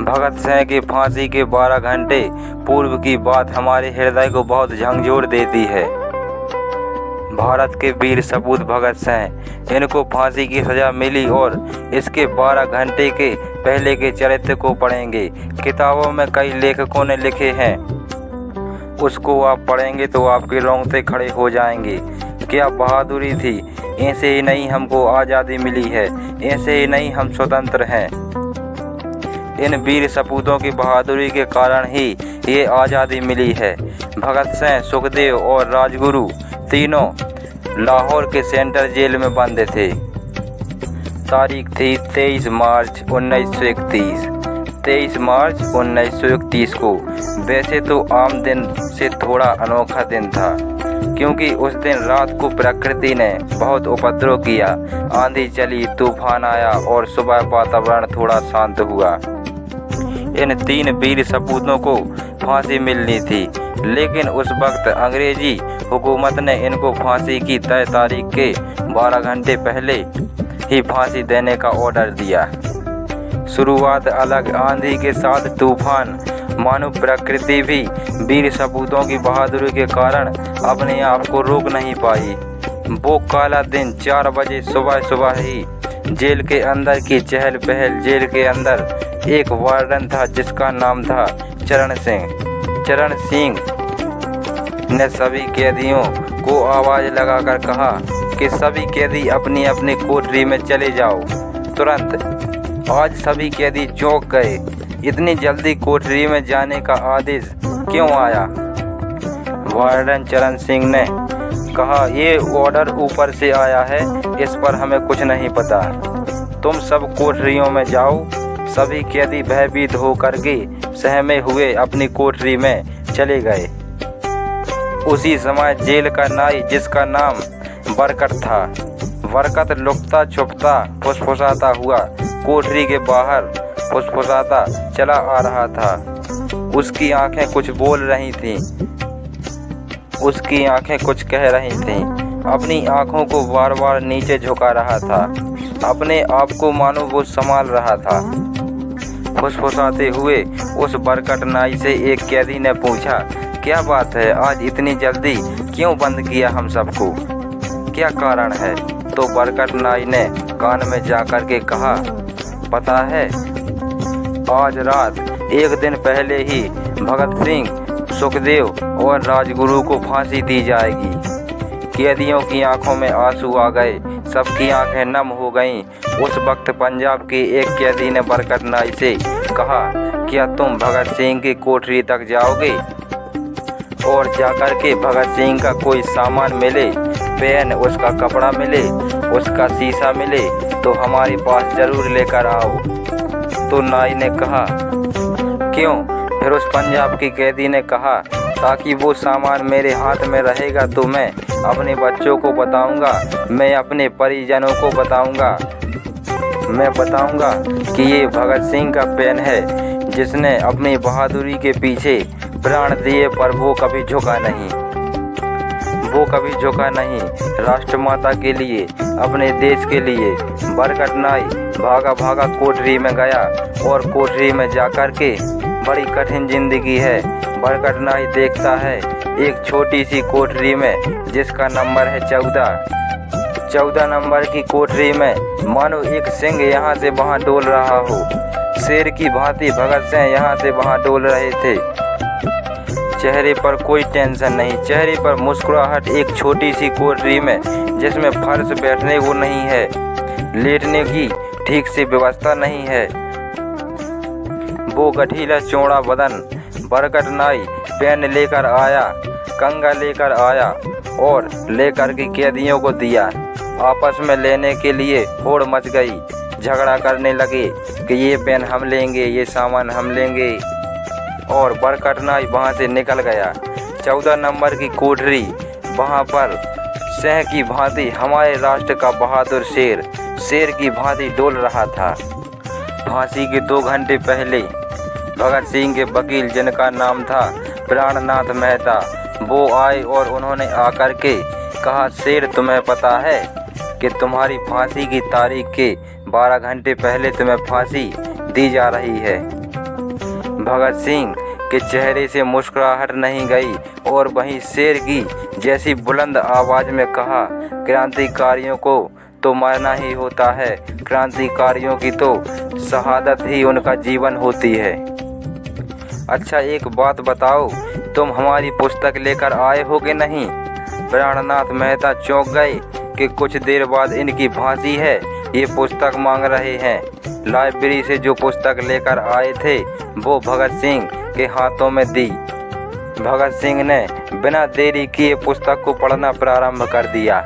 भगत सिंह की फांसी के 12 घंटे पूर्व की बात हमारे हृदय को बहुत झकझोर देती है। भारत के वीर सपूत भगत सिंह, इनको फांसी की सज़ा मिली और इसके 12 घंटे के पहले के चरित्र को पढ़ेंगे। किताबों में कई लेखकों ने लिखे हैं, उसको आप पढ़ेंगे तो आपके रोंगटे खड़े हो जाएंगे। क्या बहादुरी थी, ऐसे ही नहीं हमको आज़ादी मिली है, ऐसे ही नहीं हम स्वतंत्र हैं। इन वीर सपूतों की बहादुरी के कारण ही ये आज़ादी मिली है। भगत सिंह, सुखदेव और राजगुरु तीनों लाहौर के सेंट्रल जेल में बंद थे। तारीख थी 23 मार्च 1931। 23 मार्च 1931 को वैसे तो आम दिन से थोड़ा अनोखा दिन था, क्योंकि उस दिन रात को प्रकृति ने बहुत उपद्रव किया। आंधी चली, तूफान आया और सुबह वातावरण थोड़ा शांत हुआ। इन 3 वीर सपूतों को फांसी मिलनी थी, लेकिन उस वक्त अंग्रेजी हुकूमत ने इनको फांसी की तय तारीख के 12 घंटे पहले ही फांसी देने का ऑर्डर दिया। शुरुआत अलग, आंधी के साथ तूफान, मानो प्रकृति भी वीर सपूतों की बहादुरी के कारण अपने आप को रोक नहीं पाई। वो काला दिन 4 बजे सुबह ही जेल के अंदर की चहल पहल। जेल के अंदर एक वार्डन था जिसका नाम था चरण सिंह। चरण सिंह ने सभी कैदियों को आवाज़ लगाकर कहा कि सभी कैदी अपनी अपनी कोठरी में चले जाओ तुरंत। आज सभी कैदी चौंक गए, इतनी जल्दी कोठरी में जाने का आदेश क्यों आया? वार्डन चरण सिंह ने कहा, ये ऑर्डर ऊपर से आया है, इस पर हमें कुछ नहीं पता। तुम सब कोठरियों में जाओ। सभी कैदी भयभीत होकर के सहमे हुए अपनी कोठरी में चले गए। उसी समय जेल का नाई, जिसका नाम बरकत था, बरकत लुकता छुपता फुसफुसाता हुआ कोठरी के बाहर फुसफुसाता चला आ रहा था। उसकी आंखें कुछ बोल रही थीं, उसकी आंखें कुछ कह रही थीं। अपनी आंखों को बार बार नीचे झुका रहा था, अपने आप को मानो वो संभाल रहा था। फुसफुसाते हुए उस बरकत नाई से एक कैदी ने पूछा, क्या बात है, आज इतनी जल्दी क्यों बंद किया हम सबको, क्या कारण है? तो बरकत नाई ने कान में जाकर के कहा, पता है, आज रात 1 दिन पहले ही भगत सिंह, सुखदेव और राजगुरु को फांसी दी जाएगी। कैदियों की आंखों में आंसू आ गए, सबकी आंखें नम हो गईं। उस वक्त पंजाब के एक कैदी ने बरकत नाई से कहा, क्या तुम भगत सिंह की कोठरी तक जाओगे और जाकर के भगत सिंह का कोई सामान मिले, पेन, उसका कपड़ा मिले, उसका शीशा मिले तो हमारे पास ज़रूर लेकर आओ। तो नाई ने कहा, क्यों? फिर उस पंजाब की कैदी ने कहा, ताकि वो सामान मेरे हाथ में रहेगा तो मैं अपने बच्चों को बताऊंगा, मैं अपने परिजनों को बताऊंगा, मैं बताऊंगा कि ये भगत सिंह का पेन है, जिसने अपनी बहादुरी के पीछे प्राण दिए पर वो कभी झुका नहीं, वो कभी झुका नहीं राष्ट्रमाता के लिए, अपने देश के लिए। बरकत नाई भागा भागा कोठरी में गया और कोठरी में जाकर के, बड़ी कठिन जिंदगी है। बरकत नाई देखता है एक छोटी सी कोठरी में जिसका नंबर है 14 नंबर की कोठरी में मानो एक सिंह यहाँ से वहाँ डोल रहा हो। शेर की भांति भगत सिंह यहाँ से वहाँ डोल रहे थे। चेहरे पर कोई टेंशन नहीं, चेहरे पर मुस्कुराहट। एक छोटी सी कोठरी में जिसमें फर्श बैठने को नहीं है, लेटने की ठीक से व्यवस्था नहीं है। वो गठीला चौड़ा बदन। बरकत नाई पेन लेकर आया, कंगा लेकर आया और लेकर के कैदियों को दिया। आपस में लेने के लिए होड़ मच गई, झगड़ा करने लगे कि ये पेन हम लेंगे, ये सामान हम लेंगे, और बरकत नाई वहाँ से निकल गया। 14 नंबर की कोठरी, वहाँ पर सिंह की भांति हमारे राष्ट्र का बहादुर शेर की भांति डोल रहा था। फांसी के 2 घंटे पहले भगत सिंह के वकील, जिनका नाम था प्राणनाथ मेहता, वो आए और उन्होंने आकर के कहा, शेर, तुम्हें पता है कि तुम्हारी फांसी की तारीख के 12 घंटे पहले तुम्हें फांसी दी जा रही है। भगत सिंह के चेहरे से मुस्कुराहट नहीं गई और वहीं शेर की जैसी बुलंद आवाज में कहा, क्रांतिकारियों को तो मरना ही होता है, क्रांतिकारियों की तो शहादत ही उनका जीवन होती है। अच्छा एक बात बताओ, तुम हमारी पुस्तक लेकर आए हो कि नहीं? प्राणनाथ मेहता चौंक गए कि कुछ देर बाद इनकी फांसी है, ये पुस्तक मांग रहे हैं। लाइब्रेरी से जो पुस्तक लेकर आए थे वो भगत सिंह के हाथों में दी। भगत सिंह ने बिना देरी किए पुस्तक को पढ़ना प्रारंभ कर दिया।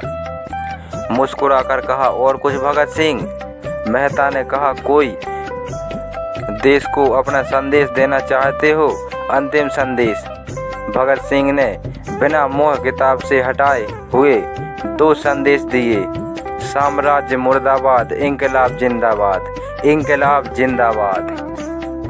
मुस्कुराकर कहा, और कुछ भगत सिंह? मेहता ने कहा, कोई देश को अपना संदेश देना चाहते हो? अंतिम संदेश। भगत सिंह ने बिना मोह किताब से हटाए हुए 2 संदेश दिए, साम्राज्य मुर्दाबाद, इंकलाब जिंदाबाद, इंकलाब जिंदाबाद।